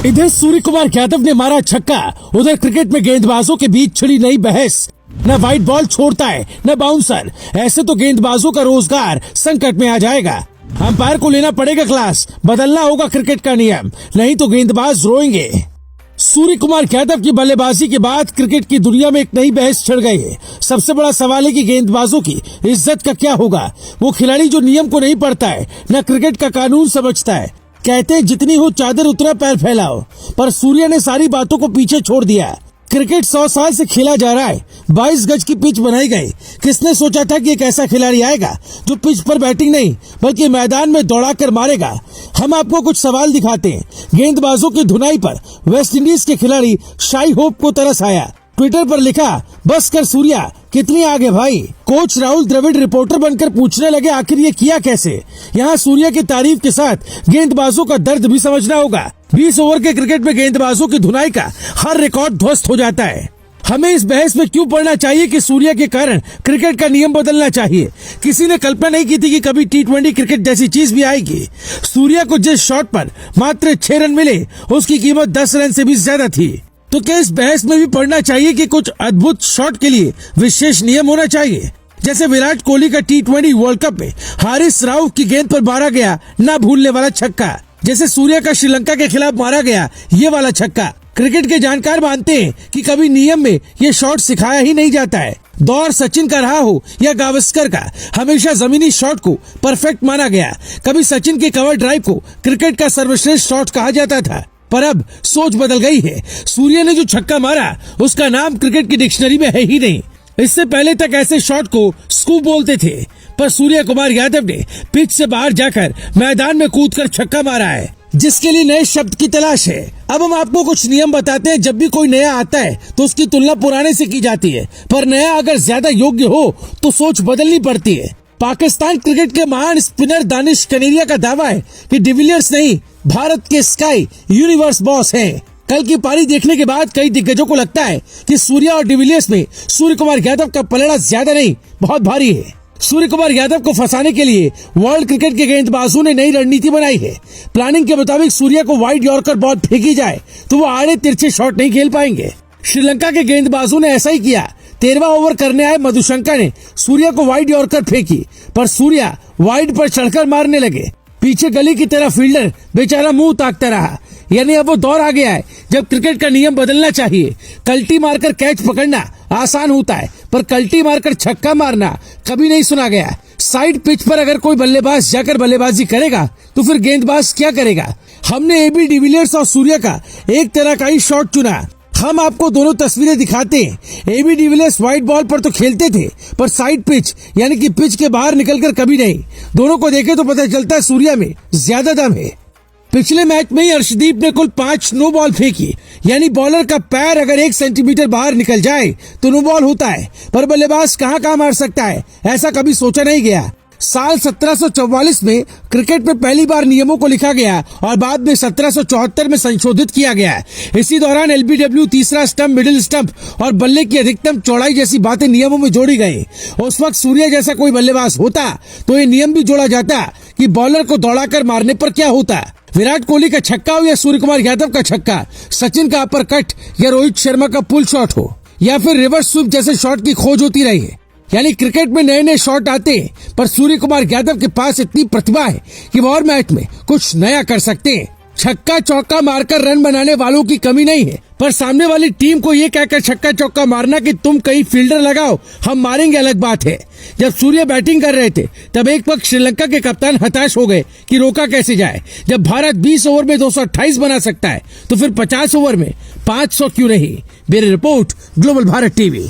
इधर सूर्य कुमार यादव ने मारा छक्का। उधर क्रिकेट में गेंदबाजों के बीच छिड़ी नई बहस। न व्हाइट बॉल छोड़ता है न बाउंसर। ऐसे तो गेंदबाजों का रोजगार संकट में आ जाएगा। अंपायर को लेना पड़ेगा क्लास, बदलना होगा क्रिकेट का नियम, नहीं तो गेंदबाज रोएंगे। सूर्य कुमार यादव की बल्लेबाजी के बाद क्रिकेट की दुनिया में एक नई बहस छिड़ गई है। सबसे बड़ा सवाल है कि गेंदबाजों की इज्जत का क्या होगा। वो खिलाड़ी जो नियम को नहीं पढ़ता है, न क्रिकेट का कानून समझता है। कहते हैं जितनी हो चादर उतना पैर फैलाओ, पर सूर्य ने सारी बातों को पीछे छोड़ दिया। क्रिकेट 100 साल से खेला जा रहा है। 22 गज की पिच बनाई गई। किसने सोचा था कि एक ऐसा खिलाड़ी आएगा जो पिच पर बैटिंग नहीं बल्कि मैदान में दौड़ाकर मारेगा। हम आपको कुछ सवाल दिखाते हैं। गेंदबाजों की धुनाई पर वेस्ट इंडीज के खिलाड़ी शाई होप को तरस आया। ट्विटर पर लिखा, बस कर सूर्या, कितनी आगे भाई। कोच राहुल द्रविड़ रिपोर्टर बनकर पूछने लगे, आखिर ये किया कैसे। यहाँ सूर्या की तारीफ के साथ गेंदबाजों का दर्द भी समझना होगा। 20 ओवर के क्रिकेट में गेंदबाजों की धुनाई का हर रिकॉर्ड ध्वस्त हो जाता है। हमें इस बहस में क्यों पढ़ना चाहिए कि सूर्या के कारण क्रिकेट का नियम बदलना चाहिए। किसी ने कल्पना नहीं की थी कि कभी T20 क्रिकेट जैसी चीज भी आएगी। सूर्या को जिस शॉट पर मात्र 6 रन मिले, उसकी कीमत 10 रन से भी ज्यादा थी। तो क्या इस बहस में भी पढ़ना चाहिए कि कुछ अद्भुत शॉट के लिए विशेष नियम होना चाहिए। जैसे विराट कोहली का T20 वर्ल्ड कप में हारिस राउफ की गेंद पर मारा गया ना भूलने वाला छक्का। जैसे सूर्या का श्रीलंका के खिलाफ मारा गया ये वाला छक्का। क्रिकेट के जानकार मानते हैं कि कभी नियम में ये शॉट सिखाया ही नहीं जाता है। दौर सचिन का रहा हो या गावस्कर का, हमेशा जमीनी शॉट को परफेक्ट माना गया। कभी सचिन के कवर ड्राइव को क्रिकेट का सर्वश्रेष्ठ शॉट कहा जाता था, पर अब सोच बदल गई है। सूर्य ने जो छक्का मारा उसका नाम क्रिकेट की डिक्शनरी में है ही नहीं। इससे पहले तक ऐसे शॉट को स्कूप बोलते थे, पर सूर्य कुमार यादव ने पिच से बाहर जाकर मैदान में कूदकर छक्का मारा है, जिसके लिए नए शब्द की तलाश है। अब हम आपको कुछ नियम बताते हैं। जब भी कोई नया आता है तो उसकी तुलना पुराने से की जाती है, पर नया अगर ज्यादा योग्य हो तो सोच बदलनी पड़ती है। पाकिस्तान क्रिकेट के महान स्पिनर दानिश कनेरिया का दावा है कि डिविलियर्स नहीं, भारत के स्काई यूनिवर्स बॉस हैं। कल की पारी देखने के बाद कई दिग्गजों को लगता है कि सूर्या और डिविलियर्स में सूर्य कुमार यादव का पलड़ा ज्यादा नहीं बहुत भारी है। सूर्य कुमार यादव को फंसाने के लिए वर्ल्ड क्रिकेट के गेंदबाजों ने नई रणनीति बनाई है। प्लानिंग के मुताबिक सूर्या को वाइड यॉर्कर बॉल फेंकी जाए तो वो आड़े तिरछे शॉट नहीं खेल पाएंगे। श्रीलंका के गेंदबाजों ने ऐसा ही किया। 13वां ओवर करने आए मधुशंका ने सूर्या को वाइड यॉर्कर फेंकी, पर सूर्या वाइड पर चढ़कर मारने लगे। पीछे गली की तरह फील्डर बेचारा मुंह ताकता रहा। यानी अब वो दौर आ गया है जब क्रिकेट का नियम बदलना चाहिए। कल्टी मारकर कैच पकड़ना आसान होता है, पर कल्टी मारकर छक्का मारना कभी नहीं सुना गया। साइड पिच पर अगर कोई बल्लेबाज जाकर बल्लेबाजी करेगा तो फिर गेंदबाज क्या करेगा। हमने AB डिविलियर्स और सूर्या का एक तरह का ही शॉट चुना। हम आपको दोनों तस्वीरें दिखाते हैं। AB डिविलियर्स व्हाइट बॉल पर तो खेलते थे, पर साइड पिच यानी कि पिच के बाहर निकलकर कभी नहीं। दोनों को देखे तो पता चलता है सूर्या में ज्यादा दम है। पिछले मैच में ही अर्शदीप ने कुल 5 नो बॉल फेंकी, यानी बॉलर का पैर अगर 1 सेंटीमीटर बाहर निकल जाए तो नो बॉल होता है। पर बल्लेबाज कहाँ मार सकता है, ऐसा कभी सोचा नहीं गया। साल 1744 में क्रिकेट में पहली बार नियमों को लिखा गया और बाद में 1774 में संशोधित किया गया। इसी दौरान LBW, तीसरा स्टंप, मिडिल स्टंप और बल्ले की अधिकतम चौड़ाई जैसी बातें नियमों में जोड़ी गई। उस वक्त सूर्य जैसा कोई बल्लेबाज होता तो ये नियम भी जोड़ा जाता कि बॉलर को दौड़ाकर मारने पर क्या होता। विराट कोहली का छक्का हो या सूर्य कुमार यादव का छक्का, सचिन का अपर कट या रोहित शर्मा का पुल शॉट हो या फिर रिवर्स स्वीप जैसे शॉट की खोज होती रही है। यानी क्रिकेट में नए नए शॉट आते हैं, पर सूर्य कुमार यादव के पास इतनी प्रतिभा है कि वो और मैच में कुछ नया कर सकते हैं। छक्का चौका मारकर रन बनाने वालों की कमी नहीं है, पर सामने वाली टीम को ये कहकर छक्का चौका मारना कि तुम कहीं फील्डर लगाओ, हम मारेंगे, अलग बात है। जब सूर्य बैटिंग कर रहे थे तब एक पक्ष श्रीलंका के कप्तान हताश हो गए कि रोका कैसे जाए। जब भारत 20 ओवर में 228 बना सकता है तो फिर 50 ओवर में 500 क्यों नहीं। Bureau report, global Bharat TV.